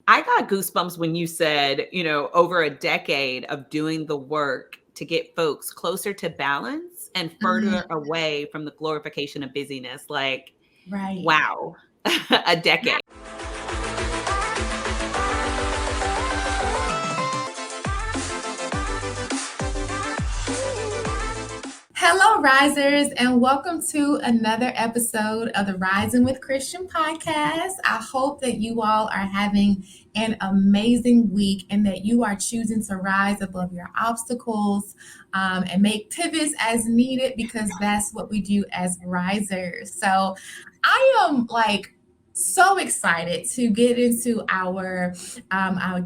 I got goosebumps when you said, over a decade of doing the work to get folks closer to balance and further Mhm. away from the glorification of busyness. Like, Right. wow, a decade. Hello, risers, and welcome to another episode of the Rising with Christian podcast. I hope that you all are having an amazing week and that you are choosing to rise above your obstacles and make pivots as needed because that's what we do as risers. So I am so excited to get into our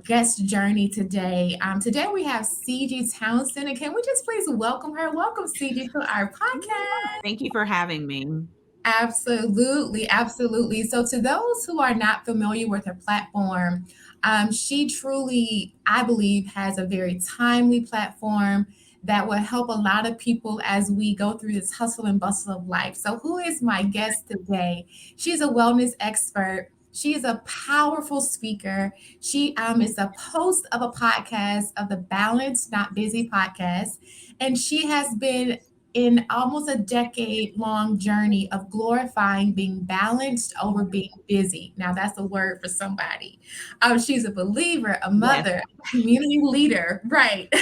guest journey today. Today we have Ciji Townsend, and can we just please welcome her? Welcome, Ciji, to our podcast. Thank you for having me. Absolutely, absolutely. So, to those who are not familiar with her platform, she truly, I believe, has a very timely platform that will help a lot of people as we go through this hustle and bustle of life. So, who is my guest today? She's a wellness expert. She is a powerful speaker. She is a host of a podcast of the Balanced Not Busy podcast. And she has been in almost a decade long journey of glorifying being balanced over being busy. Now, that's a word for somebody. She's a believer, a Yes. mother, a community leader, right?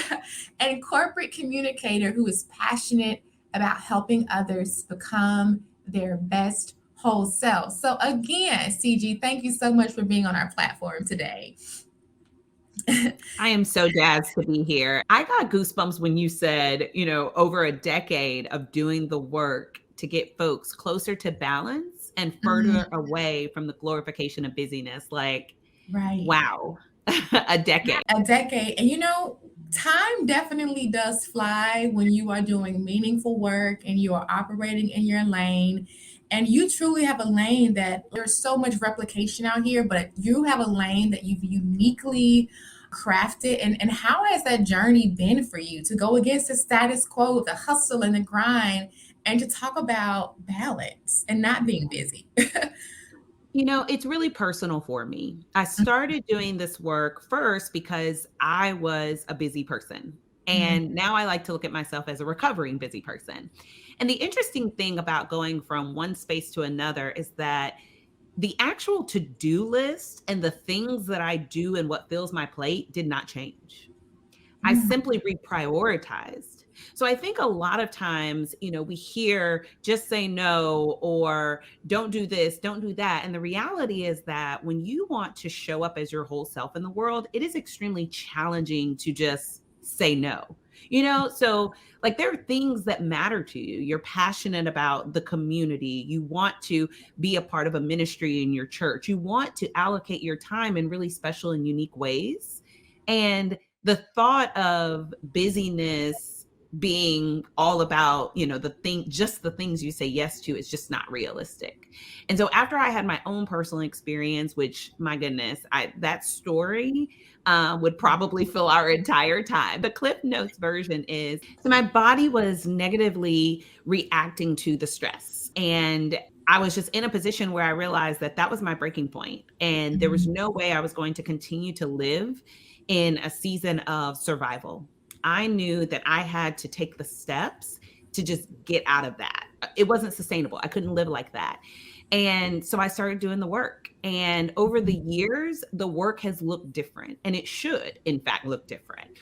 And corporate communicator who is passionate about helping others become their best whole self. So, again, CG, thank you so much for being on our platform today. I am so jazzed to be here. I got goosebumps when you said, over a decade of doing the work to get folks closer to balance and further Mhm. away from the glorification of busyness. Like, Right. wow, a decade. A decade. And time definitely does fly when you are doing meaningful work and you are operating in your lane. And you truly have a lane that there's so much replication out here, but you have a lane that you've uniquely crafted. And how has that journey been for you to go against the status quo, the hustle and the grind, and to talk about balance and not being busy? It's really personal for me. I started doing this work first because I was a busy person. And now I like to look at myself as a recovering busy person. And the interesting thing about going from one space to another is that the actual to do list and the things that I do and what fills my plate did not change. I Mhm. simply reprioritized. So I think a lot of times, we hear just say no or don't do this, don't do that. And the reality is that when you want to show up as your whole self in the world, it is extremely challenging to just say no. So like there are things that matter to you. You're passionate about the community. You want to be a part of a ministry in your church. You want to allocate your time in really special and unique ways. And the thought of busyness being all about, just the things you say yes to is just not realistic. And so after I had my own personal experience, which my goodness, that story would probably fill our entire time. The Cliff Notes version is so my body was negatively reacting to the stress. And I was just in a position where I realized that that was my breaking point. And there was Mhm. no way I was going to continue to live in a season of survival. I knew that I had to take the steps to just get out of that. It wasn't sustainable. I couldn't live like that. And so I started doing the work. And over the years, the work has looked different. And it should, in fact, look different.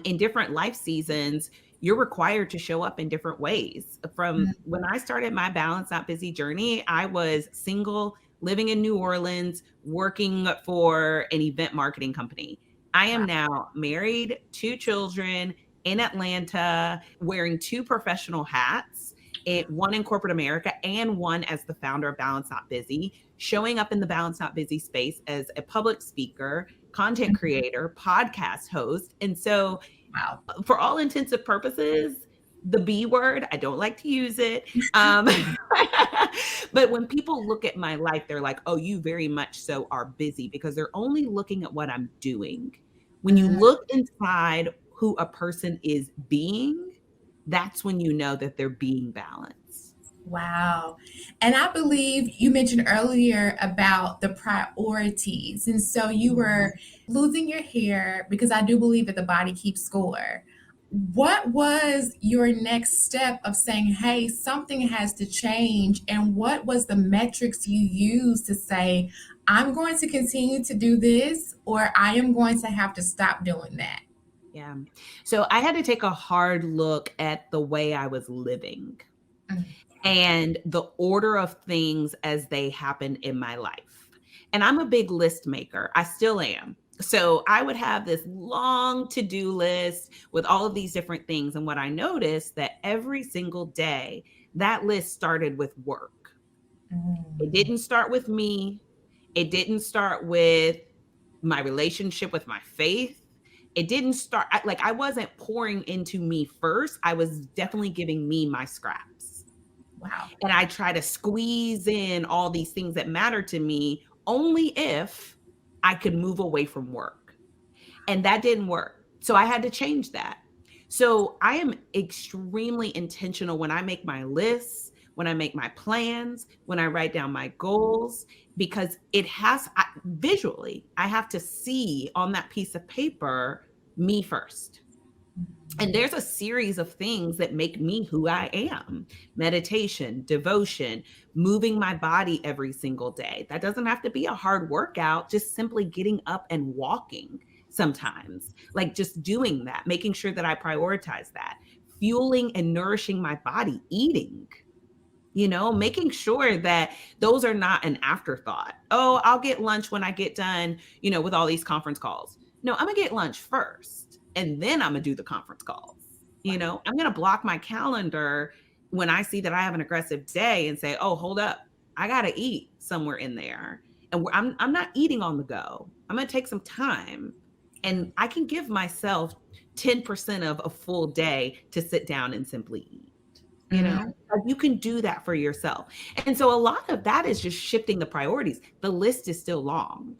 In different life seasons, you're required to show up in different ways. From when I started my Balance Not Busy journey, I was single, living in New Orleans, working for an event marketing company. I am now married, two children in Atlanta, wearing two professional hats, one in corporate America and one as the founder of Balance Not Busy, showing up in the Balance Not Busy space as a public speaker, content creator, podcast host. And so, Wow. for all intents and purposes, the B word, I don't like to use it. Um, but when people look at my life, they're like, oh, you very much so are busy because they're only looking at what I'm doing. When you Mhm. look inside who a person is being, that's when you know that they're being balanced. Wow. And I believe you mentioned earlier about the priorities. And so you Mhm. were losing your hair because I do believe that the body keeps score. What was your next step of saying, hey, something has to change? And what was the metrics you used to say, I'm going to continue to do this, or I am going to have to stop doing that? Yeah. So I had to take a hard look at the way I was living Mm. and the order of things as they happen in my life. And I'm a big list maker. I still am. So I would have this long to-do list with all of these different things. And what I noticed that every single day, that list started with work. It Mm. didn't start with me. It didn't start with my relationship with my faith. It didn't start like I wasn't pouring into me first. I was definitely giving me my scraps. Wow. And I try to squeeze in all these things that matter to me only if I could move away from work. And that didn't work. So I had to change that. So I am extremely intentional when I make my lists, when I make my plans, when I write down my goals, because visually, I have to see on that piece of paper me first. And there's a series of things that make me who I am: meditation, devotion, moving my body every single day. That doesn't have to be a hard workout, just simply getting up and walking sometimes, like just doing that, making sure that I prioritize that, fueling and nourishing my body, eating. Making sure that those are not an afterthought. Oh, I'll get lunch when I get done, with all these conference calls. No, I'm gonna get lunch first and then I'm gonna do the conference calls. I'm gonna block my calendar when I see that I have an aggressive day and say, oh, hold up, I gotta eat somewhere in there. And I'm not eating on the go. I'm gonna take some time and I can give myself 10% of a full day to sit down and simply eat. Mm. Like, you can do that for yourself. And so a lot of that is just shifting the priorities. The list is still long.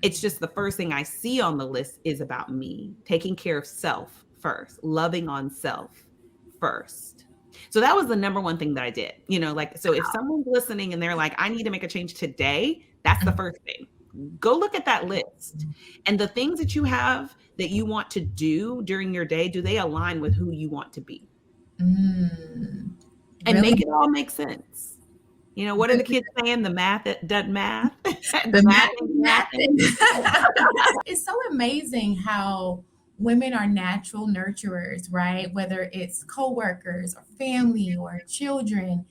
It's just the first thing I see on the list is about me, taking care of self first, loving on self first. So that was the number one thing that I did. Like, so if someone's listening and they're like, I need to make a change today, that's the first thing. Go look at that list. And the things that you have that you want to do during your day, do they align with who you want to be? Mm. And Really, make it all make sense. What are the kids saying? The math it doesn't math. The the math math ain't is mathing. mathing. It's so amazing how women are natural nurturers, right? Whether it's coworkers or family or children,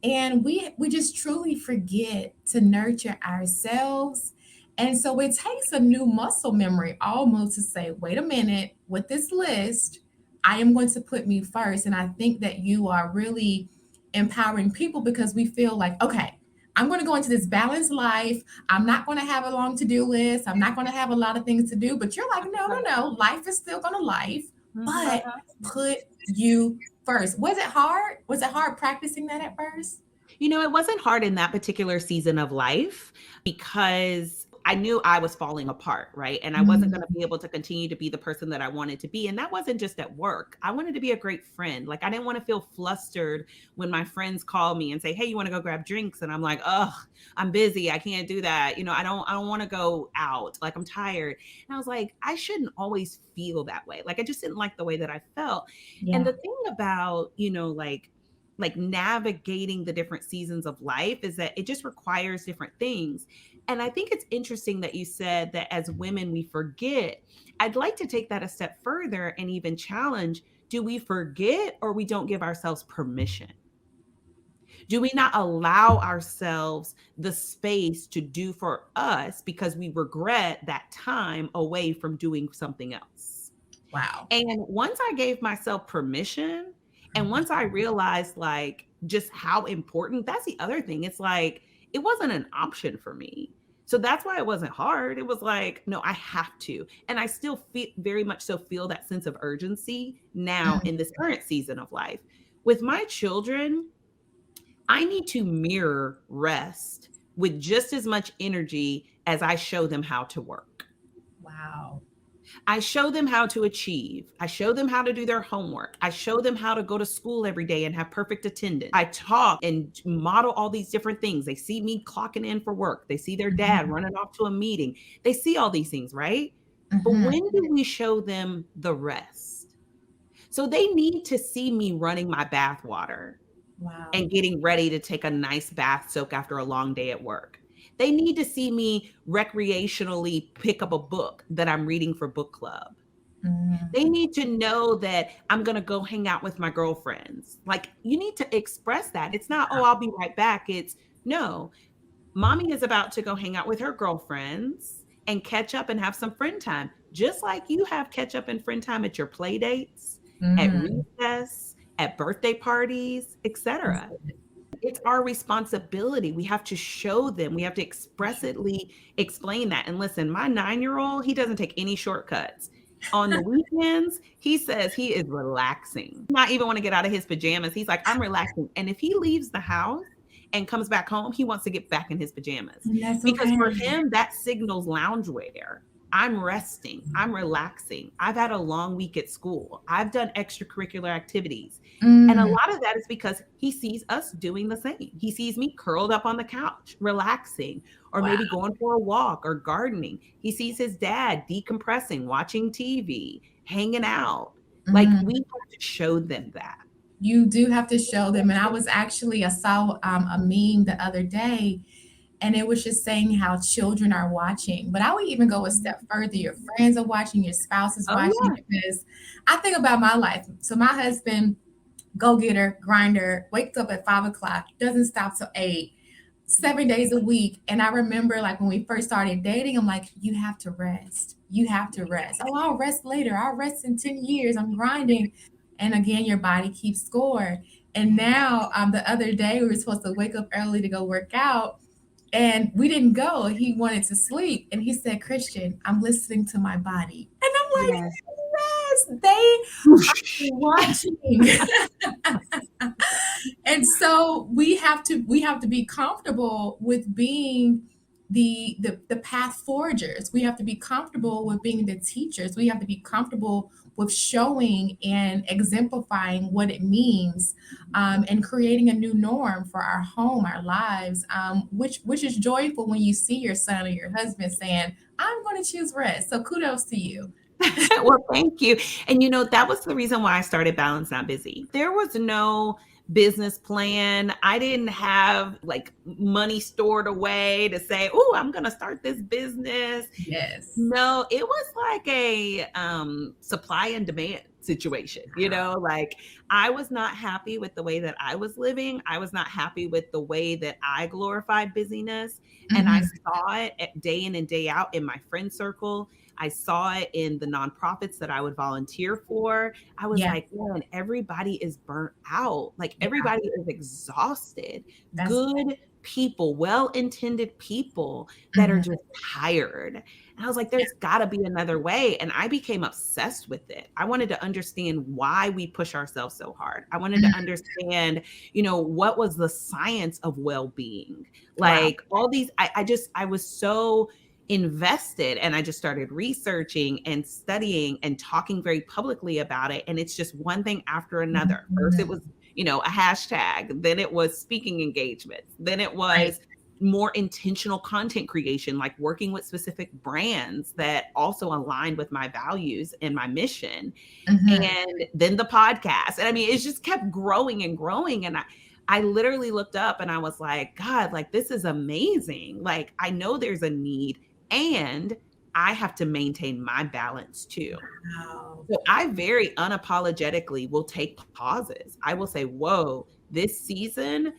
and we just truly forget to nurture ourselves. And so it takes a new muscle memory almost to say, wait a minute, with this list, I am going to put me first. And I think that you are really empowering people because we feel like, okay, I'm going to go into this balanced life. I'm not going to have a long to-do list. I'm not going to have a lot of things to do. But you're like, no, no, no. Life is still going to life, Mhm. but put you first. Was it hard? Was it hard practicing that at first? It wasn't hard in that particular season of life because I knew I was falling apart, right? And I wasn't Mm. going to be able to continue to be the person that I wanted to be. And that wasn't just at work. I wanted to be a great friend. Like, I didn't want to feel flustered when my friends call me and say, "Hey, you want to go grab drinks?" And I'm like, "Ugh, I'm busy. I can't do that. I don't want to go out. Like, I'm tired." And I was like, I shouldn't always feel that way. Like, I just didn't like the way that I felt. And Yeah. the thing about, like navigating the different seasons of life is that it just requires different things. And I think it's interesting that you said that as women we forget. I'd like to take that a step further and even challenge, do we forget or we don't give ourselves permission? Do we not allow ourselves the space to do for us because we regret that time away from doing something else? Wow. And once I gave myself permission, and once I realized like just how important, that's the other thing. It's like it wasn't an option for me. So that's why it wasn't hard. It was like, no, I have to. And I still feel very much so feel that sense of urgency now Mm. in this current season of life. With my children, I need to mirror rest with just as much energy as I show them how to work. Wow. I show them how to achieve. I show them how to do their homework. I show them how to go to school every day and have perfect attendance. I talk and model all these different things. They see me clocking in for work. They see their dad Mhm. running off to a meeting. They see all these things, right? But Mhm. when do we show them the rest? So they need to see me running my bath water Wow. and getting ready to take a nice bath soak after a long day at work. They need to see me recreationally pick up a book that I'm reading for book club. Mhm. They need to know that I'm going to go hang out with my girlfriends. Like, you need to express that. It's not, oh, I'll be right back. It's, no, mommy is about to go hang out with her girlfriends and catch up and have some friend time, just like you have catch up and friend time at your play dates, at Mhm. recess, at birthday parties, That's etc. good. It's our responsibility. We have to show them. We have to expressly explain that. And listen, my 9-year-old, he doesn't take any shortcuts. On the weekends, he says he is relaxing. Not even want to get out of his pajamas. He's like, I'm relaxing. And if he leaves the house and comes back home, he wants to get back in his pajamas. And that's Because okay. for him, that signals loungewear. I'm resting. I'm relaxing. I've had a long week at school. I've done extracurricular activities. And a Mm. lot of that is because he sees us doing the same. He sees me curled up on the couch, relaxing, or Wow. maybe going for a walk or gardening. He sees his dad decompressing, watching TV, hanging out. Like, we Mm. have to show them that. You do have to show them. And I was actually, I saw a meme the other day, and it was just saying how children are watching. But I would even go a step further. Your friends are watching, your spouse is Oh, watching, yeah. because I think about my life. So my husband, go getter, grinder, wakes up at 5 o'clock, doesn't stop till 8, 7 days a week. And I remember, like, when we first started dating, I'm like, you have to rest. You have to rest. Oh, I'll rest later. I'll rest in 10 years. I'm grinding. And again, your body keeps score. And now, the other day, we were supposed to wake up early to go work out, and we didn't go. He wanted to sleep. And he said, Christian, I'm listening to my body. And I'm like, Yeah. yes, they watching. And so we have to be comfortable with being the path forgers. We have to be comfortable with being the teachers. We have to be comfortable with showing and exemplifying what it means, and creating a new norm for our home, our lives, which is joyful when you see your son or your husband saying, I'm going to choose rest. So kudos to you. Well, thank you. And that was the reason why I started Balance Not Busy. There was no business plan. I didn't have like money stored away to say, oh, I'm going to start this business. Yes. No, it was like a supply and demand situation. Like, I was not happy with the way that I was living. I was not happy with the way that I glorified busyness. And I Mhm. saw it day in and day out in my friend circle. I saw it in the nonprofits that I would volunteer for. I was Yeah. like, man, everybody is burnt out. Like, Yeah. everybody is exhausted. That's. Good people, well intended people that are Mhm. just tired. And I was like, there's got to be another way. And I became obsessed with it. I wanted to understand why we push ourselves so hard. I wanted to Mhm. understand, what was the science of well being? Wow. Like, all these, I was so invested, and I just started researching and studying and talking very publicly about it. And it's just one thing after another. First, it Mhm. was, a hashtag, then it was speaking engagements, then it Right. was more intentional content creation, like working with specific brands that also aligned with my values and my mission. Mhm. And then the podcast. And I mean, it just kept growing and growing. And I literally looked up and I was like, God, like, this is amazing. Like, I know there's a need, and I have to maintain my balance too. Wow. So I very unapologetically will take pauses. I will say, whoa, this season,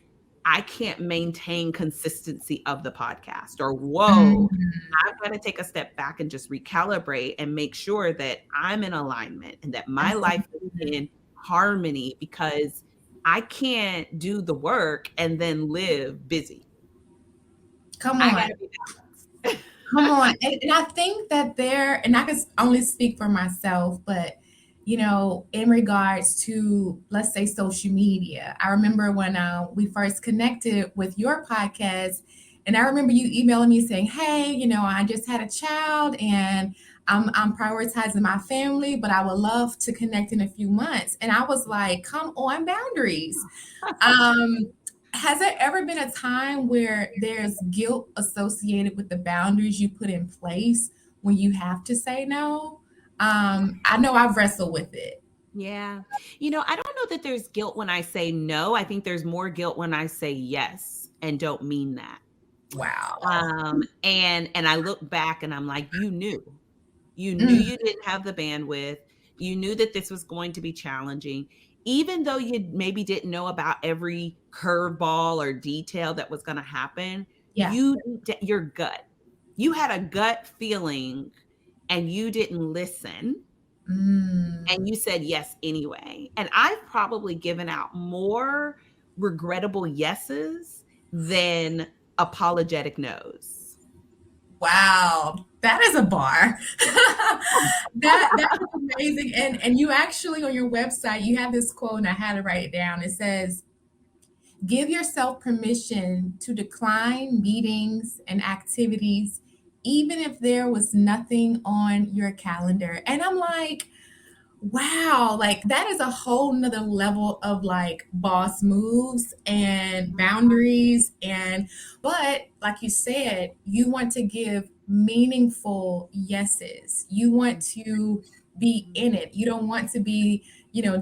I can't maintain consistency of the podcast, or whoa, Mhm. I've got to take a step back and just recalibrate and make sure that I'm in alignment and that my That's so life is good. in harmony, because I can't do the work and then live busy. Come I on. got to be balanced. Come on. And I think that and I can only speak for myself, but in regards to, let's say, social media, I remember when we first connected with your podcast, And I remember you emailing me saying, "Hey, I just had a child and I'm prioritizing my family, but I would love to connect in a few months." And I was like, "Come on, boundaries." Um, has there ever been a time where there's guilt associated with the boundaries you put in place when you have to say no? I know I've wrestled with it. Yeah. I don't know that there's guilt when I say no. I think there's more guilt when I say yes and don't mean that. Wow. And I look back and I'm like, you knew. You knew Mm, you didn't have the bandwidth. You knew that this was going to be challenging. Even though you maybe didn't know about every curveball or detail that was going to happen, yeah. your gut. You had a gut feeling and you didn't listen and Mm, you said yes anyway. And I've probably given out more regrettable yeses than apologetic nos. wow. That is a bar. That is amazing. And you actually on your website, you have this quote, and I had to write it down. It says, "Give yourself permission to decline meetings and activities, even if there was nothing on your calendar." And I'm like, wow, like that is a whole nother level of like boss moves and boundaries. But like you said, you want to give meaningful yeses. You want to be in it. You don't want to be,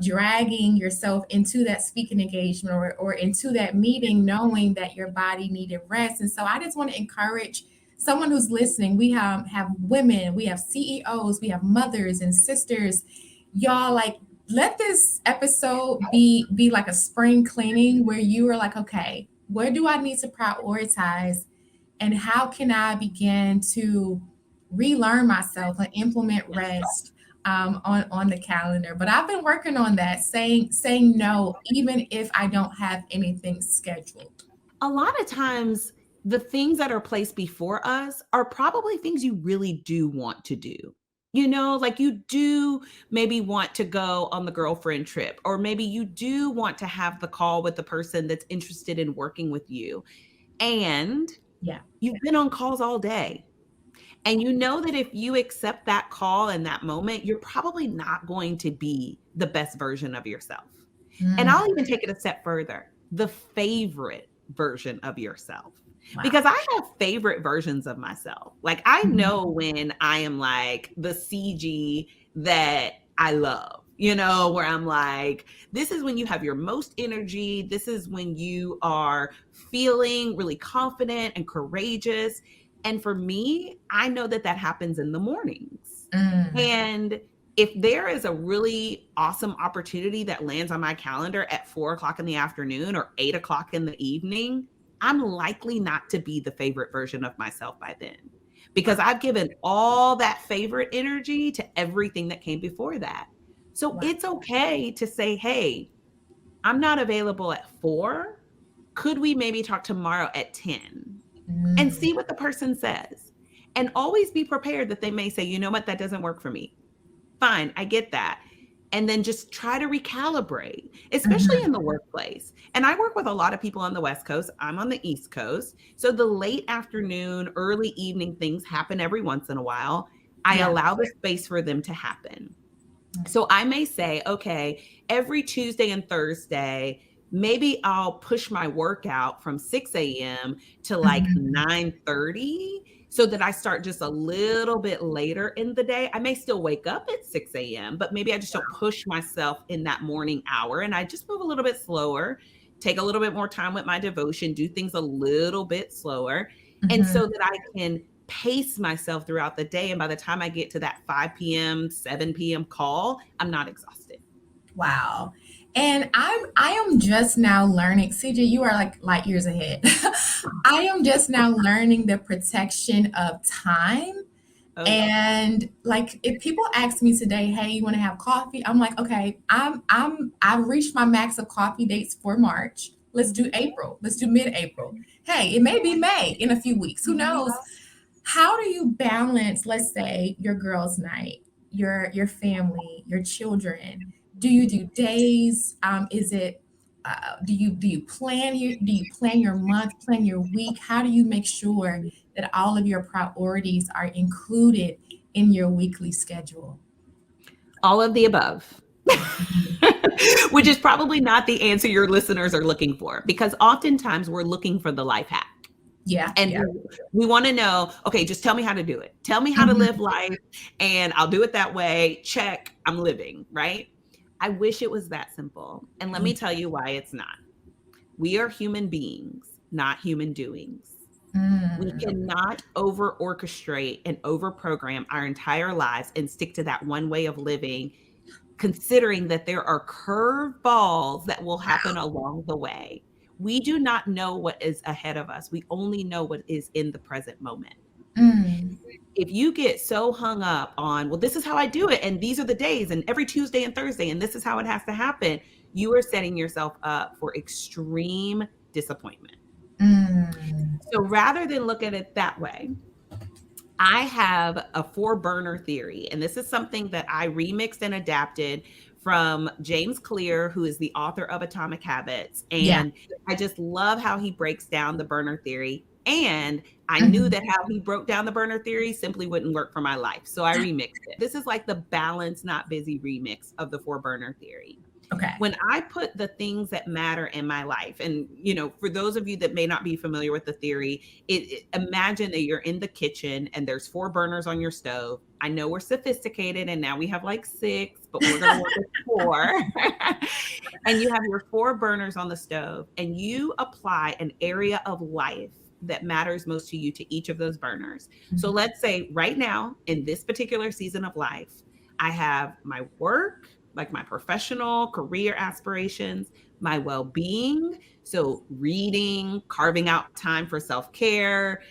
dragging yourself into that speaking engagement or into that meeting knowing that your body needed rest. And so I just want to encourage someone who's listening. We have women, we have CEOs, we have mothers and sisters. Y'all, like, let this episode be like a spring cleaning where you are like, okay, where do I need to prioritize and how can I begin to relearn myself and implement rest on the calendar. But I've been working on that, saying no even if I don't have anything scheduled. A lot of times, the things that are placed before us are probably things you really do want to do. Like you do maybe want to go on the girlfriend trip, or maybe you do want to have the call with the person that's interested in working with you. And Yeah. you've been on calls all day. And you know that if you accept that call in that moment, you're probably not going to be the best version of yourself. And Mm, I'll even take it a step further, the favorite version of yourself. Because wow. I have favorite versions of myself. Like I Mhm. know when I am like the CG that I love, where I'm like, this is when you have your most energy. This is when you are feeling really confident and courageous. And for me, I know that that happens in the mornings. Mm, And if there is a really awesome opportunity that lands on my calendar at 4 o'clock in the afternoon or 8 o'clock in the evening, I'm likely not to be the favorite version of myself by then because wow. I've given all that favorite energy to everything that came before that. So Wow. it's okay to say, hey, I'm not available at 4. Could we maybe talk tomorrow at 10? And Mm, see what the person says. And always be prepared that they may say, you know what, that doesn't work for me. Fine, I get that. And then just try to recalibrate, especially mhm. in the workplace. And I work with a lot of people on the West Coast. I'm on the East Coast. So the late afternoon, early evening things happen every once in a while. I Yeah. allow the space for them to happen. So I may say, okay, every Tuesday and Thursday, maybe I'll push my workout from 6 a.m. to like Mhm. 9:30 so that I start just a little bit later in the day. I may still wake up at 6 a.m., but maybe I just don't push myself in that morning hour and I just move a little bit slower, take a little bit more time with my devotion, do things a little bit slower. And Mhm. so that I can pace myself throughout the day. And by the time I get to that 5 p.m., 7 p.m. call, I'm not exhausted. Wow. And I am just now learning, CJ, you are like light years ahead. I am just now learning the protection of time. Oh, yeah. And like if people ask me today, hey, you want to have coffee? I'm like, okay, I've reached my max of coffee dates for March. Let's do Mhm. April. Let's do mid-April. Hey, it may be May in a few weeks. Who knows? How do you balance, let's say, your girls' night, your family, your children? Do you do days? Is it do you plan your month, plan your week? How do you make sure that all of your priorities are included in your weekly schedule? All of the above. Which is probably not the answer your listeners are looking for, because oftentimes we're looking for the life hack. Yeah, And yeah. we want to know, okay, just tell me how to do it. Tell me how to live Mhm. life and I'll do it that way. Check, I'm living, right? I wish it was that simple. And let me Me. tell you why it's not. We are human beings, not human doings. We Mm, cannot over orchestrate and over program our entire lives and stick to that one way of living, considering that there are curveballs that will happen along the way. We do not know what is ahead of us. We only know what is in the present moment. mm, If you get so hung up on, well, this is how I do it, and these are the days, and every Tuesday and Thursday, and this is how it has to happen, you are setting yourself up for extreme disappointment. mm. So rather than look at it that way, I have a four burner theory, and this is something that I remixed and adapted from James Clear, who is the author of Atomic Habits. Yeah. And I just love how he breaks down the burner theory. And I knew Mhm. that how he broke down the burner theory simply wouldn't work for my life. So I remixed it. This is like the balance, not busy remix of the four burner theory. Okay. When I put the things that matter in my life, and for those of you that may not be familiar with the theory, imagine that you're in the kitchen and there's four burners on your stove. I know we're sophisticated and now we have like six, but we're going to work with four. And you have your four burners on the stove, and you apply an area of life that matters most to you to each of those burners. So Mhm. let's say right now, in this particular season of life, I have my work, like my professional career aspirations, my well being. So, reading, carving out time for self care,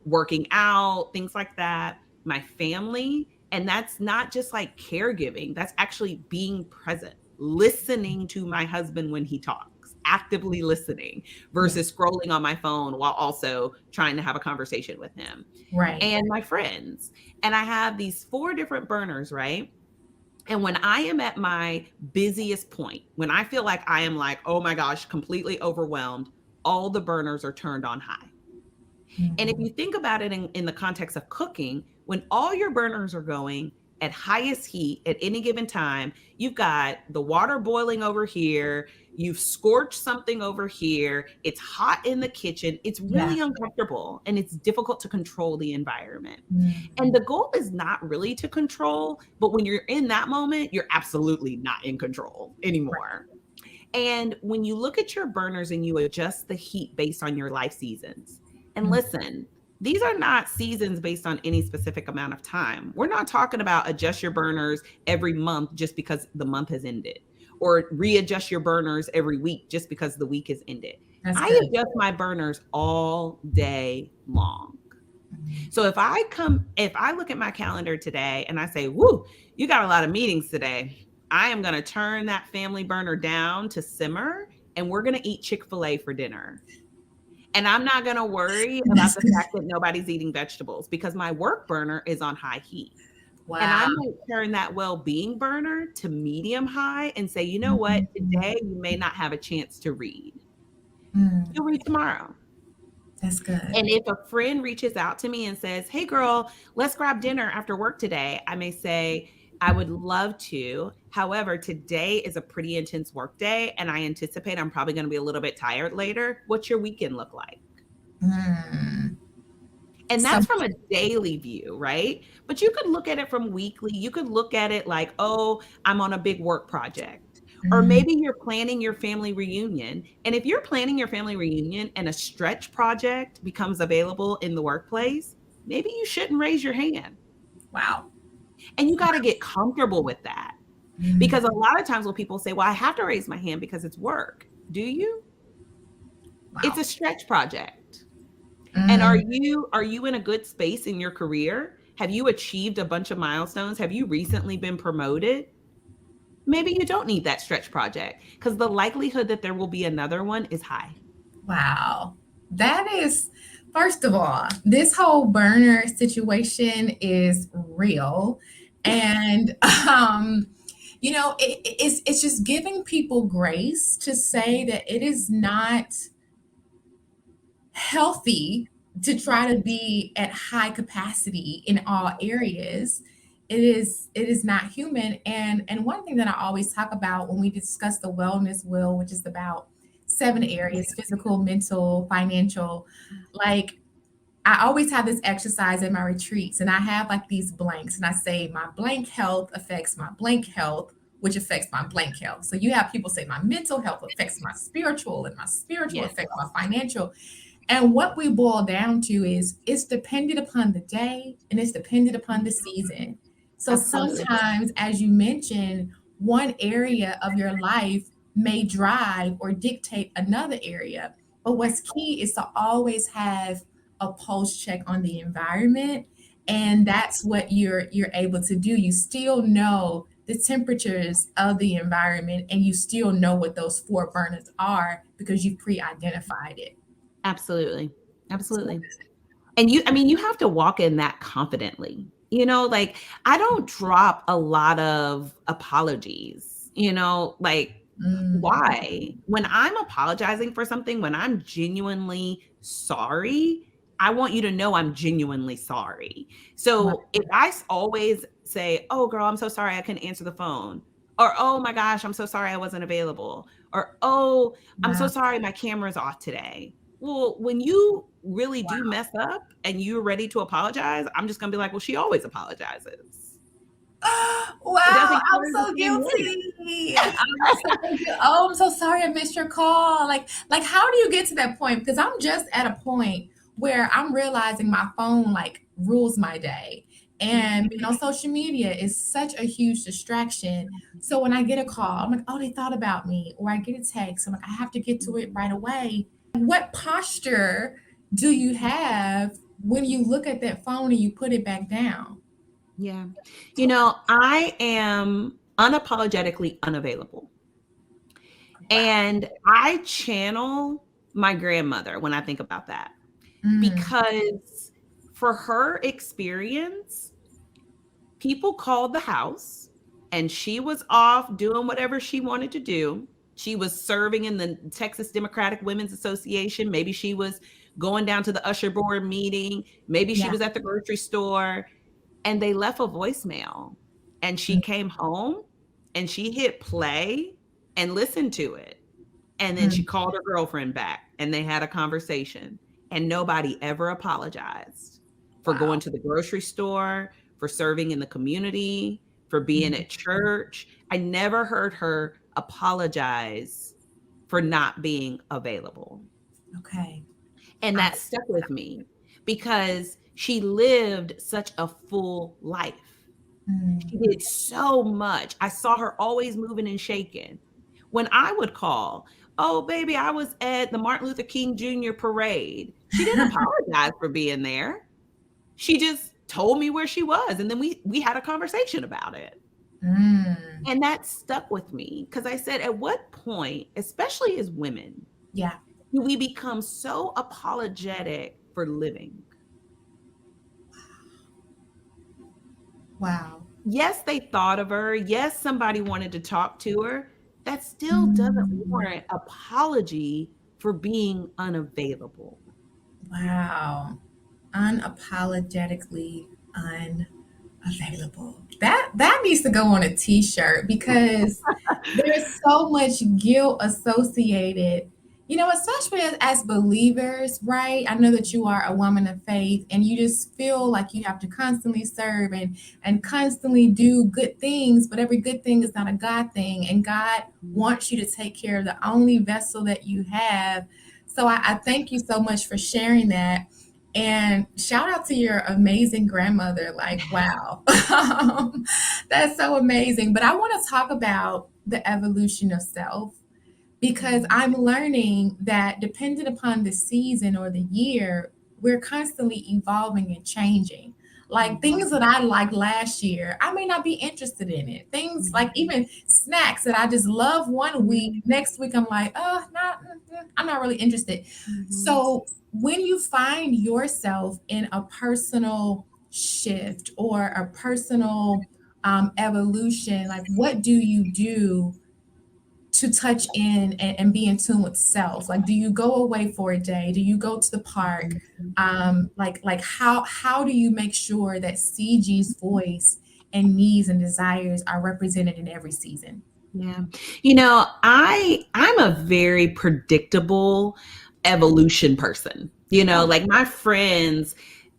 working out, things like that. My family. And that's not just like caregiving, that's actually being present, listening to my husband when he talks, actively listening Yeah. versus scrolling on my phone while also trying to have a conversation with him, Right. and my friends. And I have these four different burners, right? And when I am at my busiest point, when I feel like I am like, oh my gosh, completely overwhelmed, all the burners are turned on high. And if Mm. you think about it in the context of cooking, when all your burners are going at highest heat at any given time, you've got the water boiling over here, you've scorched something over here, it's hot in the kitchen, it's Yeah. really uncomfortable and it's difficult to control the environment. And Mm. the goal is not really to control, but when you're in that moment, you're absolutely not in control Right. anymore. And when you look at your burners and you adjust the heat based on your life seasons, and Mm. listen, these are not seasons based on any specific amount of time. We're not talking about adjust your burners every month just because the month has ended, or readjust your burners every week just because the week has ended. That's I good. adjust my burners all day long. Mm. So if I look at my calendar today and I say, woo, you got a lot of meetings today, I am going to turn that family burner down to simmer, and we're going to eat Chick-fil-A for dinner. And I'm not going to worry about That's the good. fact that nobody's eating vegetables because my work burner is on high heat. And I Wow. might turn that well-being burner to medium high and say, you know what? Mhm. Today you may not have a chance to read. Mm. You'll read tomorrow. That's good. And if a friend reaches out to me and says, hey, girl, let's grab dinner after work today, I may say, I would love to. However, today is a pretty intense work day, and I anticipate I'm probably going to be a little bit tired later. What's your weekend look like? Mm. And So, that's from a daily view, right? But you could look at it from weekly. You could look at it like, oh, I'm on a big work project. Or mm, maybe you're planning your family reunion. And if you're planning your family reunion and a stretch project becomes available in the workplace, maybe you shouldn't raise your hand. wow. And you got to get comfortable with that. Mm. Because a lot of times when people say, well, I have to raise my hand because it's work. Do you? It's Wow. a stretch project. And Mm. are you in a good space in your career? Have you achieved a bunch of milestones? Have you recently been promoted? Maybe you don't need that stretch project because the likelihood that there will be another one is high. Wow. That is, first of all, this whole burner situation is real. And It's just giving people grace to say that it is not healthy to try to be at high capacity in all areas. It is not human. And one thing that I always talk about when we discuss the wellness wheel, which is about 7 areas: physical, mental, financial. Like, I always have this exercise in my retreats, and I have like these blanks, and I say my blank health affects my blank health, which affects my blank health. So you have people say my mental health affects my spiritual, and my spiritual Yes, affects my financial. And what we boil down to is it's dependent upon the day and it's dependent upon the season. So absolutely. sometimes, as you mentioned, one area of your life may drive or dictate another area. But what's key is to always have a pulse check on the environment. And that's what you're able to do. You still know the temperatures of the environment and you still know what those four burners are because you pre-identified it. Absolutely. Absolutely. And I mean, you have to walk in that confidently. Like I don't drop a lot of apologies, like Mm, why? When I'm apologizing for something, when I'm genuinely sorry, I want you to know I'm genuinely sorry. wow. So if always say, "Oh, girl, I'm so sorry I couldn't answer the phone," or "Oh my gosh, I'm so sorry I wasn't available," or "Oh, I'm so Wow. sorry my camera's off today." Well, when you really do Wow. mess up and you're ready to apologize, I'm just gonna be like, "Well, she always apologizes. It Wow, doesn't I'm carry the so same weight." guilty. I'm so sorry I missed your call. Like how do you get to that point? Because I'm just at a point where I'm realizing my phone like rules my day. And being on social media is such a huge distraction. So when I get a call, I'm like, oh, they thought about me. Or I get a text, I'm like, I have to get to it right away. What posture do you have when you look at that phone and you put it back down? Yeah. I am unapologetically unavailable. Wow. And I channel my grandmother when I think about that Mm, because for her experience, people called the house and she was off doing whatever she wanted to do. She was serving in the Texas Democratic Women's Association. Maybe she was going down to the usher board meeting. Maybe she yeah. was at the grocery store and they left a voicemail. And she came home and she hit play and listened to it. And then she Mm, called her girlfriend back and they had a conversation. And nobody ever apologized for going wow. to the grocery store, for serving in the community, for being Mm, at church. I never heard her apologize for not being available. okay. And I that stuck with me because she lived such a full life. She mm, did so much. I saw her always moving and shaking. When I would call, "Oh, baby, I was at the Martin Luther King Jr. parade." She didn't apologize for being there. She just told me where she was, and then we had a conversation about it. mm, And that stuck with me because I said, at what point, especially as women, yeah. do we become so apologetic for living? Wow. Yes, they thought of her. Yes, somebody wanted to talk to her. That still doesn't Mm, warrant apology for being unavailable. wow. Unapologetically unavailable. That needs to go on a t-shirt because there's so much guilt associated, especially as believers, right? I know that you are a woman of faith and you just feel like you have to constantly serve and constantly do good things, but every good thing is not a God thing. And God wants you to take care of the only vessel that you have. So I thank you so much for sharing that. And shout out to your amazing grandmother. Like, wow. That's so amazing. But I want to talk about the evolution of self because I'm learning that depending upon the season or the year, we're constantly evolving and changing. Like Mhm, things that I liked last year, I may not be interested in it. Things like mhm, even snacks that I just love one week, mhm, next week I'm like, oh, not, I'm not really interested. mhm. So when you find yourself in a personal shift or a personal evolution, like what do you do to touch in and be in tune with self? Like, do you go away for a day? Do you go to the park? Like how do you make sure that CG's voice and needs and desires are represented in every season? Yeah. I'm a very predictable evolution person. Oh, Like my friends,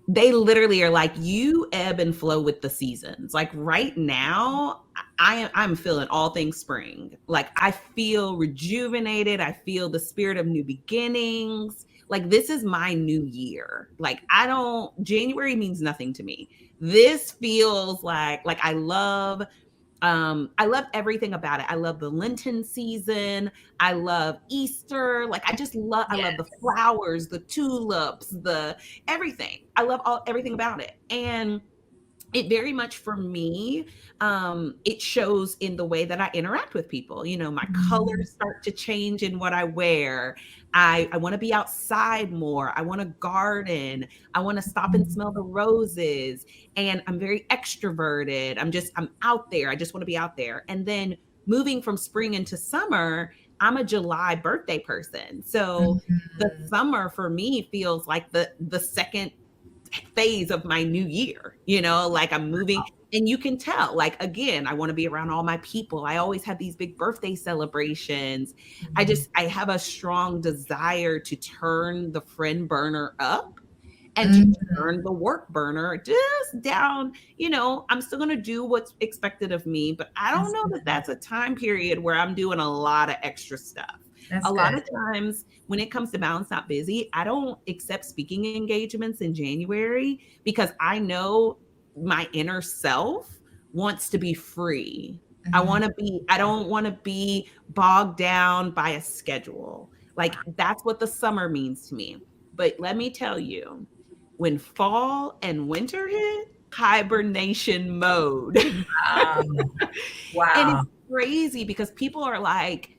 they literally are like, you ebb and flow with the seasons. Like right now, I'm feeling all things spring. Like I feel rejuvenated. I feel the spirit of new beginnings. Like this is my new year. Like I don't January means nothing to me. This feels like I love everything about it. I love the Lenten season. I love Easter. Like I love the yes. flowers, the tulips, the everything. I love everything about it. And it very much for me, it shows in the way that I interact with people. My Mm, colors start to change in what I wear. I want to be outside more. I want to garden. I want to stop and smell the roses. And I'm very extroverted. I'm out there. I just want to be out there. And then moving from spring into summer, I'm a July birthday person. So the mm, summer for me feels like the second phase of my new year, like I'm moving. And you can tell, like, again, I want to be around all my people. I always have these big birthday celebrations. mm, I have a strong desire to turn the friend burner up and to mm. turn the work burner just down. I'm still going to do what's expected of me, but I don't That's know good. that that's a time period where I'm doing a lot of extra stuff. That's A lot good. of times when it comes to balance not busy, I don't accept speaking engagements in January because I know my inner self wants to be free. Mhm. I don't want to be bogged down by a schedule. Like that's what the summer means to me. But let me tell you, when fall and winter hit, hibernation mode. Wow. And it's Wow. crazy because people are like,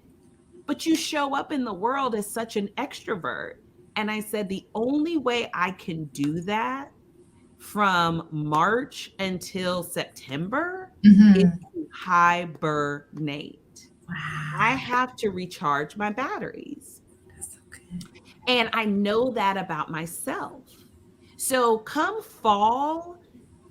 but you show up in the world as such an extrovert. And I said, the only way I can do that from March until September is Mhm. to hibernate. I Wow. have to recharge my batteries. That's so good. And I know that about myself. So come fall,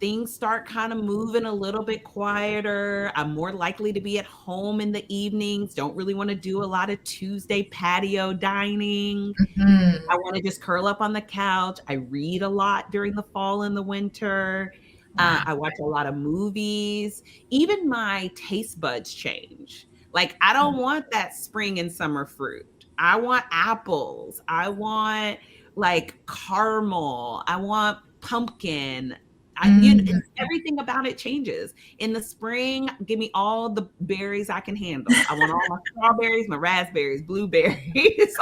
things start kind of moving a little bit quieter. I'm more likely to be at home in the evenings, don't really want to do a lot of Tuesday patio dining. I Mhm. want to just curl up on the couch. I read a lot during the fall and the winter. Wow. I watch a lot of movies. Even my taste buds change. Like, I don't want that spring and summer fruit. I want apples. I want like caramel. I want pumpkin. Mm. Everything about it changes. In the spring, give me all the berries I can handle. I want all my strawberries, my raspberries, blueberries.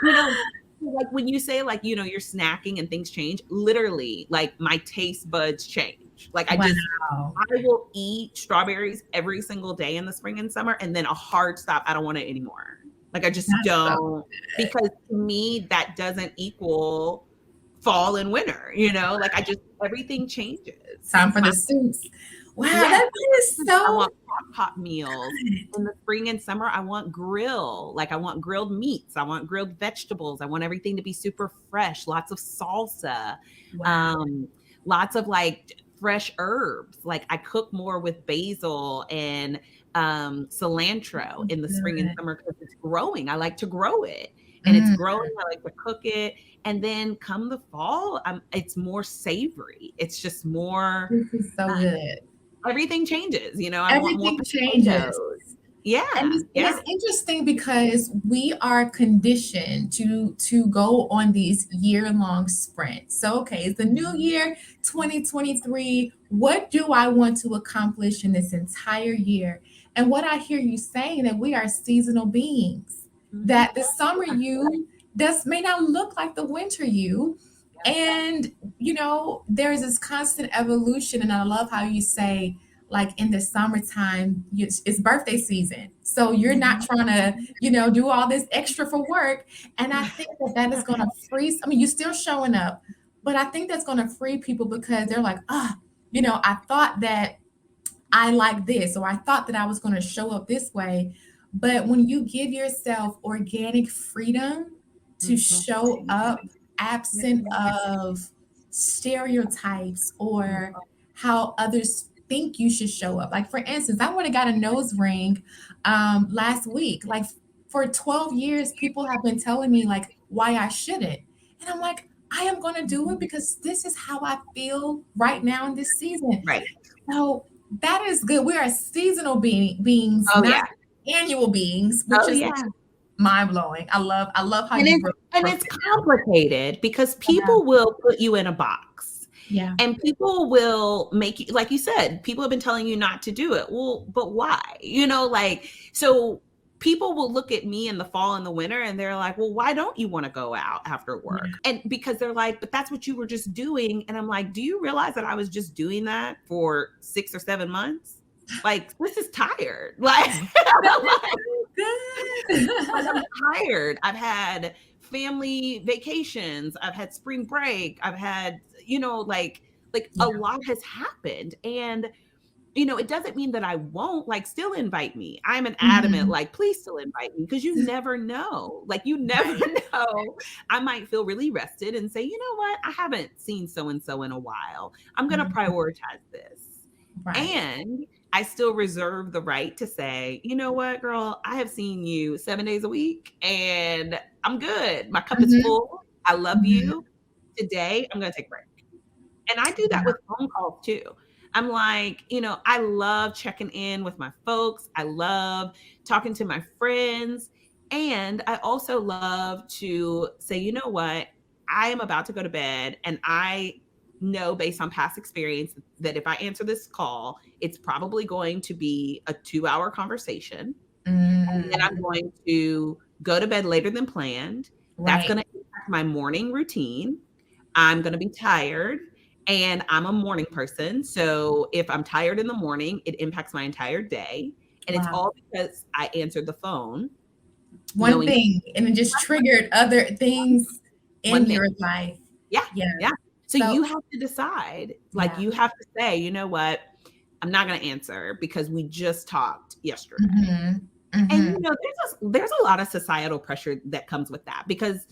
you know, like when you say like, you're snacking and things change, literally, like my taste buds change. Like Wow. I will eat strawberries every single day in the spring and summer, and then a hard stop. I don't want it anymore. Like I just That's so don't, good. because to me that doesn't equal fall and winter. Like everything changes. Time for the suits. Wow, Yes, that is I so want hot pot meals. good. In the spring and summer, I want grill. Like I want grilled meats. I want grilled vegetables. I want everything to be super fresh. Lots of salsa. Wow. Um, Lots of like fresh herbs. Like I cook more with basil and cilantro in the spring and Good. summer because it's growing. I like to grow it. And it's Mm, growing. I like to cook it. And then come the fall, it's more savory. It's just more this is so good. everything changes. I want more Everything changes. potatoes. And Yeah, and yeah. it's interesting because we are conditioned to go on these year-long sprints. So, okay, it's the new Mhm, year, 2023. What do I want to accomplish in this entire year? And what I hear you saying that we are seasonal beings, mhm. that the summer you does may not look like the winter you. Yep, And there's this constant evolution. And I love how you say, like in the summertime, it's birthday season. So you're not mhm. trying to, do all this extra for work. And I think that that is going to free, I mean, you're still showing up, but I think that's going to free people because they're like, I thought that I like this, or I thought that I was going to show up this way. But when you give yourself organic freedom to Mhm. show up Yeah. absent of stereotypes or how others think you should show up. Like, for instance, I went and got a nose ring last week. Like, for 12 years, people have been telling me, like, why I shouldn't. And I'm like, I am going to do it because this is how I feel right now in this season. Right. So that is good. We are seasonal beings, Oh, not yeah. annual beings, which Oh, is yeah. mind blowing. I love how And you it's and broke it's it down. complicated because Yeah. people will put you in a box. Yeah. And people will make you, like you said, people have been telling you not to do it. Well, but why? Like, so people will look at me in the fall and the winter and they're like, well, why don't you want to go out after Yeah. work? And because they're like, but that's what you were just doing. And I'm like, do you realize that I was just doing that for 6 or 7 months? Like, this is tired. Like, That I'm is like, so I'm good. tired. I've had family vacations. I've had spring break. I've had, like a Yeah. lot has happened. And, it doesn't mean that I won't like still invite me. I'm an adamant, Mhm. like, please still invite me because you never know. Like, you never Right. know. I might feel really rested and say, you know what? I haven't seen so and so in a while. I'm going to Mhm. prioritize this. Right. And I still reserve the right to say, you know what, girl, I have seen you 7 days a week and I'm good. My cup is Mhm. full. I love Mhm. you. Today, I'm going to take a break. And I do that Yeah. with phone calls too. I'm like, I love checking in with my folks. I love talking to my friends. And I also love to say, you know what? I am about to go to bed. And I know based on past experience that if I answer this call, it's probably going to be a 2-hour conversation. And then I'm Mm. going to go to bed later than planned. That's Right. going to impact my morning routine. I'm going to be tired and I'm a morning person. So if I'm tired in the morning, it impacts my entire day. And it's Wow. all because I answered the phone One knowing thing, and it just triggered other things one in thing. your life. Yeah. Yeah. Yeah. So So you have to decide, like, yeah. you have to say, you know what? I'm not going to answer because we just talked yesterday. Mhm. And Mhm. there's a lot of societal pressure that comes with that because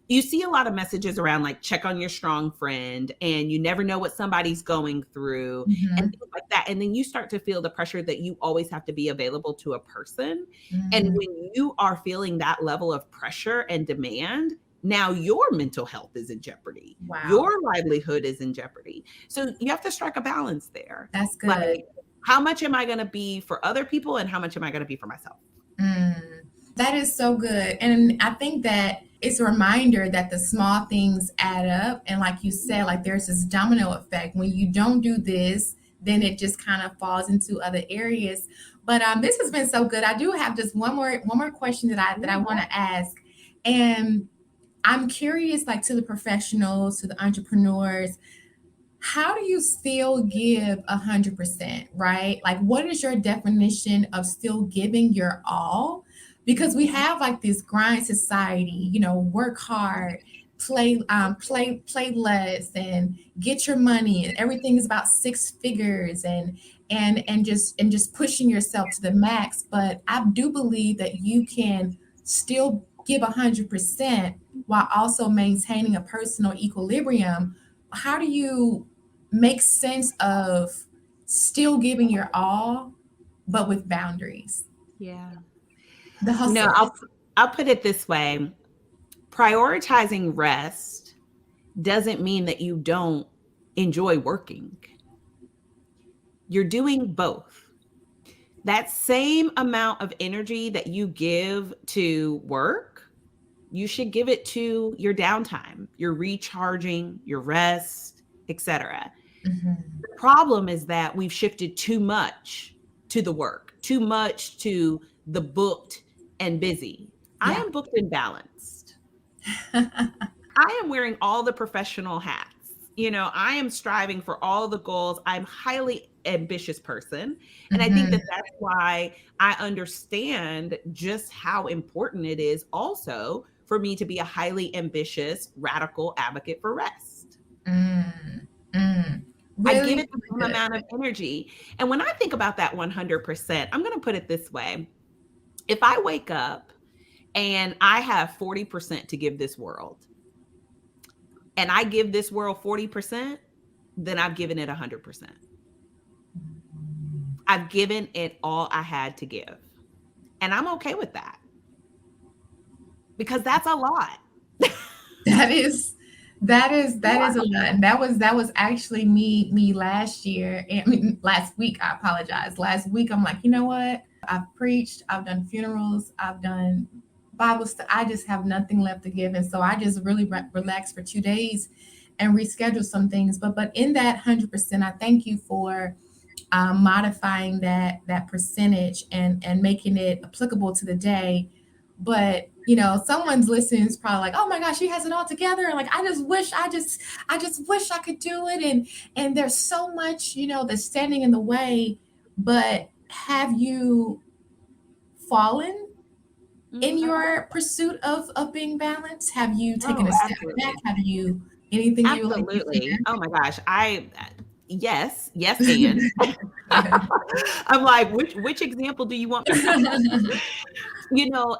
you see a lot of messages around like check on your strong friend and you never know what somebody's going through and Mhm. things like that. And then you start to feel the pressure that you always have to be available to a person. And Mhm. when you are feeling that level of pressure and demand, now your mental health is in jeopardy. Your Wow. livelihood is in jeopardy. So you have to strike a balance there. That's Like, good. how much am I going to be for other people and how much am I going to be for myself? Mm. That is so good. And I think that it's a reminder that the small things add up. And like you said, like there's this domino effect. When you don't do this, then it just kind of falls into other areas. But this has been so good. I do have just one more question that I want to ask. And I'm curious, like to the professionals, to the entrepreneurs, how do you still give 100%, right? Like, what is your definition of still giving your all? Because we have like this grind society, work hard, play less, and get your money, and everything is about six figures, and just pushing yourself to the max. But I do believe that you can still give 100% while also maintaining a personal equilibrium. How do you make sense of still giving your all, but with boundaries? Yeah. The You know, hustle. I'll put it this way. Prioritizing rest doesn't mean that you don't enjoy working. You're doing both. That same amount of energy that you give to work, you should give it to your downtime, your recharging, your rest, etc. Mhm. The problem is that we've shifted too much to the work, too much to the booked and busy. I Yeah. am booked and balanced. I am wearing all the professional hats. I am striving for all the goals. I'm highly ambitious person. And I think Mhm. that that's why I understand just how important it is also for me to be a highly ambitious, radical advocate for rest. Mm. Mm. I give Really, it the really same good. amount of energy. And when I think about that 100%, I'm going to put it this way. If I wake up and I have 40% to give this world, and I give this world 40%, then I've given it 100%. I've given it all I had to give. And I'm okay with that because that's a lot. That is that is a lot. And that was actually me last year. I mean last week, I apologize. Last week I'm like, you know what? I've preached, I've done funerals, I've done Bible stuff. I just have nothing left to give. And so I just really relaxed for 2 days and rescheduled some things. But in that 100%, I thank you for modifying that percentage and making it applicable to the day. But someone's listening is probably like, oh my gosh, she has it all together. And like, I just wish I could do it. And there's so much, that's standing in the way. But have you fallen in Mhm. your pursuit of being balanced? Have you taken Oh, a step back? absolutely. Have you anything you would like to Absolutely. share? Oh my gosh. Yes, yes, and I'm like, which example do you want me to use?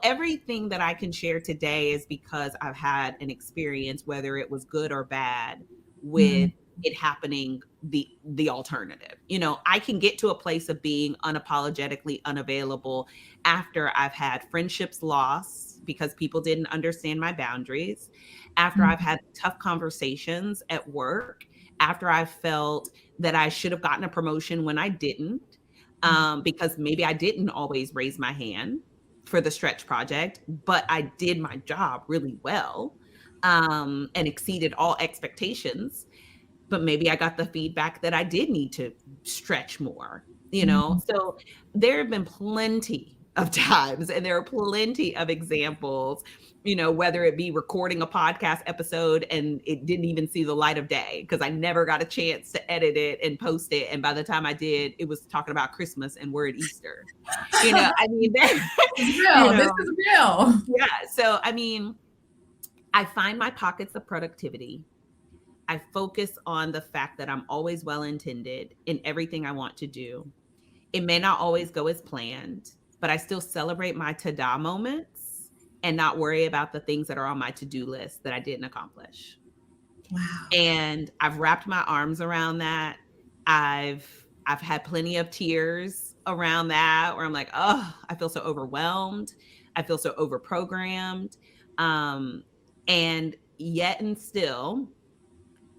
Everything that I can share today is because I've had an experience, whether it was good or bad, with Mm, it happening the alternative. I can get to a place of being unapologetically unavailable after I've had friendships lost because people didn't understand my boundaries, after I've mm, had tough conversations at work, after I felt that I should have gotten a promotion when I didn't, mm, because maybe I didn't always raise my hand for the stretch project, but I did my job really well, and exceeded all expectations. But maybe I got the feedback that I did need to stretch more, you know? mm. So there have been plenty of times, and there are plenty of examples, whether it be recording a podcast episode and it didn't even see the light of day because I never got a chance to edit it and post it. And by the time I did, it was talking about Christmas and we're at Easter. I mean, This is you real. This know, is real. yeah. So, I mean, I find my pockets of productivity. I focus on the fact that I'm always well intended in everything I want to do. It may not always go as planned, but I still celebrate my ta-da moments and not worry about the things that are on my to-do list that I didn't accomplish. Wow. And I've wrapped my arms around that. I've had plenty of tears around that where I'm like, oh, I feel so overwhelmed. I feel so overprogrammed. Um, and yet and still,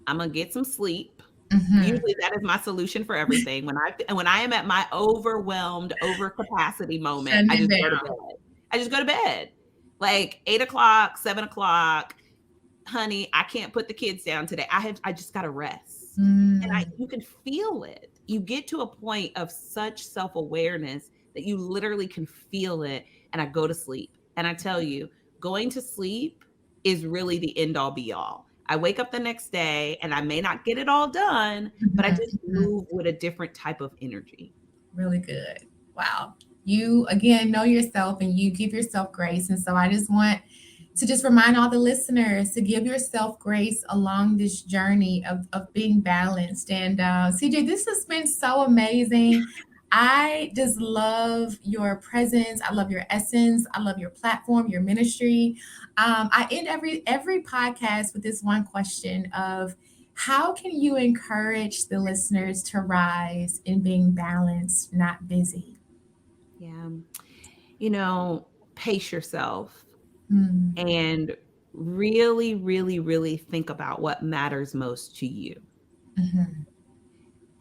I'm gonna get some sleep. Mhm. Usually that is my solution for everything. When I am at my overwhelmed, overcapacity moment, Shutting I it just go to down. bed. I just go to bed. Like 8 o'clock, 7 o'clock, honey, I can't put the kids down today. I just gotta rest. And Mm, you can feel it. You get to a point of such self-awareness that you literally can feel it. And I go to sleep. And I tell you, going to sleep is really the end all be all. I wake up the next day and I may not get it all done, but I mhm, just mhm. move with a different type of energy. Really good. Wow. You again know yourself and you give yourself grace. And so I just want to just remind all the listeners to give yourself grace along this journey of being balanced. And CJ, this has been so amazing. I just love your presence. I love your essence. I love your platform, your ministry. I end every podcast with this one question of how can you encourage the listeners to rise in being balanced, not busy? Yeah. You know, pace yourself Mm, and really, really, really think about what matters most to you. mhm,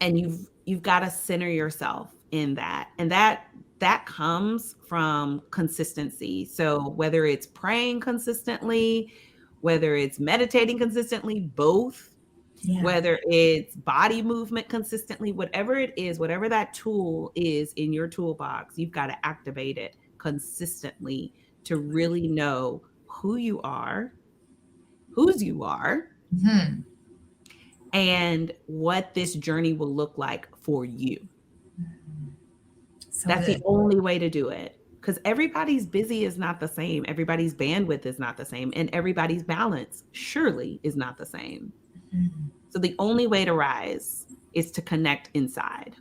And you've got to center yourself in that. And that comes from consistency. So whether it's praying consistently, whether it's meditating consistently, both, yeah. whether it's body movement consistently, whatever it is, whatever that tool is in your toolbox, you've got to activate it consistently to really know who you are, whose you are, Mhm. and what this journey will look like for you. So That's the good. only way to do it. Because everybody's busy is not the same. Everybody's bandwidth is not the same. And everybody's balance surely is not the same. Mhm. So the only way to rise is to connect inside.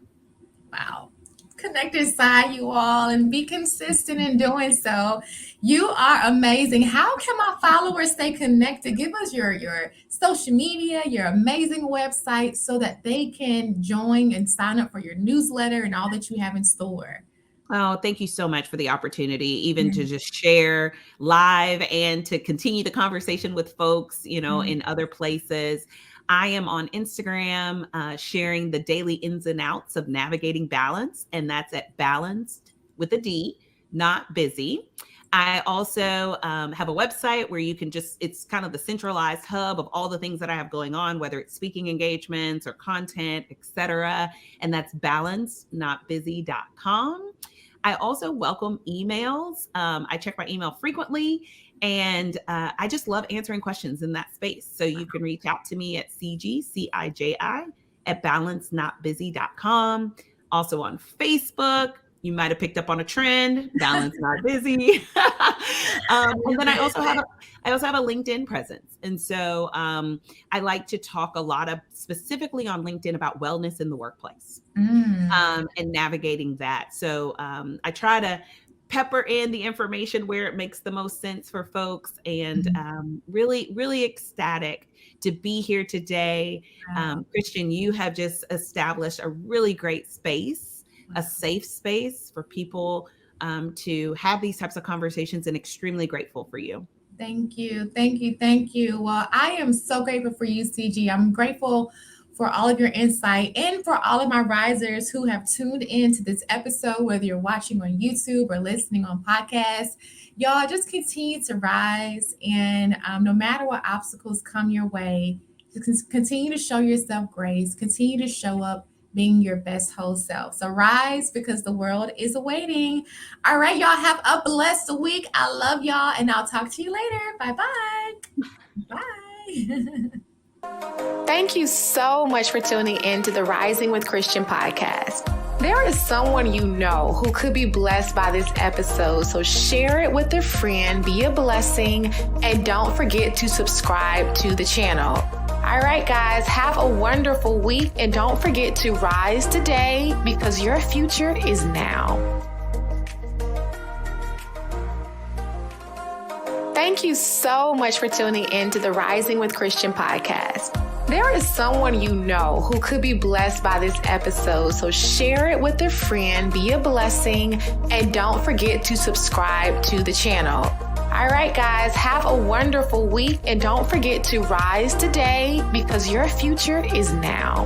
Wow. Connect inside, you all, and be consistent in doing so. You are amazing. How can my followers stay connected? Give us your social media, your amazing website, so that they can join and sign up for your newsletter and all that you have in store. Oh, thank you so much for the opportunity, even to Mhm. just share live and to continue the conversation with folks, Mhm. in other places. I am on Instagram, sharing the daily ins and outs of navigating balance, and that's at balanced with a D, not busy. I also have a website where you can it's kind of the centralized hub of all the things that I have going on, whether it's speaking engagements or content, etc. And that's balancednotbusy.com. I also welcome emails. I check my email frequently, and I just love answering questions in that space. So you can reach out to me at CIJI at balancednotbusy.com. Also on Facebook. You might have picked up on a trend, balance not busy. And then I also have a LinkedIn presence. And so I like to talk a lot of specifically on LinkedIn about wellness in the workplace, Mm. and navigating that. So I try to pepper in the information where it makes the most sense for folks, and Mhm. really, really ecstatic to be here today. Wow. Christian, you have just established a really great space, a safe space for people to have these types of conversations, and extremely grateful for you. Thank you. Thank you. Thank you. Well, I am so grateful for you, CG. I'm grateful for all of your insight and for all of my risers who have tuned in to this episode, whether you're watching on YouTube or listening on podcast. Y'all just continue to rise. And no matter what obstacles come your way, just continue to show yourself grace, continue to show up being your best whole self. So rise because the world is awaiting. All right, y'all have a blessed week. I love y'all, and I'll talk to you later. Bye-bye. Bye. Thank you so much for tuning in to the Rising with Christian podcast. There is someone you know who could be blessed by this episode, so share it with a friend, be a blessing, and don't forget to subscribe to the channel. All right, guys, have a wonderful week, and don't forget to rise today because your future is now. Thank you so much for tuning in to the Rising with Christian podcast. There is someone you know who could be blessed by this episode, so share it with a friend, be a blessing, and don't forget to subscribe to the channel. All right, guys, have a wonderful week, and don't forget to rise today because your future is now.